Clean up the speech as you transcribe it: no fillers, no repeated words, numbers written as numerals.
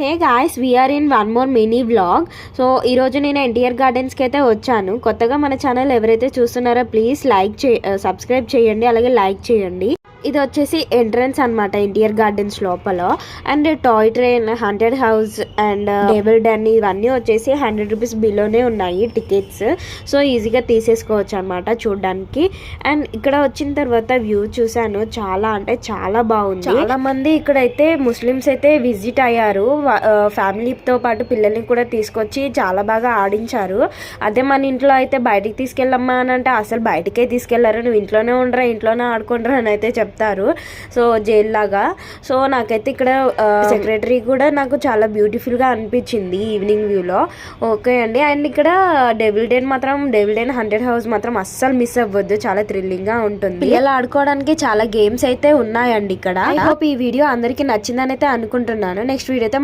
Hey guys, we are in one more mini vlog. So ఈరోజు నేను ఎన్టీఆర్ గార్డెన్స్కి అయితే వచ్చాను. కొత్తగా మన ఛానల్ ఎవరైతే చూస్తున్నారో ప్లీజ్ సబ్స్క్రైబ్ చేయండి, అలాగే లైక్ చేయండి. ఇది వచ్చేసి ఎంట్రన్స్ అనమాట ఎన్టీఆర్ గార్డెన్స్ లోపల. And toy train, haunted house and table den ఇవన్నీ వచ్చేసి 100 రూపీస్ బిలోనే ఉన్నాయి టికెట్స్. సో ఈజీగా తీసేసుకోవచ్చు అనమాట చూడడానికి. అండ్ ఇక్కడ వచ్చిన తర్వాత వ్యూ చూసాను, చాలా అంటే చాలా బాగుంది. చాలా మంది ఇక్కడైతే ముస్లిమ్స్ అయితే విజిట్ అయ్యారు. ఫ్యామిలీతో పాటు పిల్లల్ని కూడా తీసుకొచ్చి చాలా బాగా ఆడించారు. అదే మన ఇంట్లో అయితే బయటికి తీసుకెళ్ళమ్మా అని అంటే అసలు బయటికే తీసుకెళ్లారు. నువ్వు ఇంట్లోనే ఉండరా, ఇంట్లోనే ఆడుకుంటారా అని అయితే చెప్తారు. సో జైల్ లాగా. సో నాకైతే ఇక్కడ సెక్రటరీ కూడా నాకు చాలా బ్యూటిఫుల్ గా అనిపించింది ఈవినింగ్ వ్యూలో. ఓకే అండి. అండ్ ఇక్కడ డెవిల్ డెన్ హంటెడ్ హౌస్ మాత్రం అస్సలు మిస్ అవ్వద్దు, చాలా థ్రిల్లింగ్ గా ఉంటుంది. పిల్లలు ఆడుకోవడానికి చాలా గేమ్స్ అయితే ఉన్నాయండి ఇక్కడ. ఐ హోప్ ఈ వీడియో అందరికి నచ్చిందని అయితే అనుకుంటున్నాను. నెక్స్ట్ వీడియోతో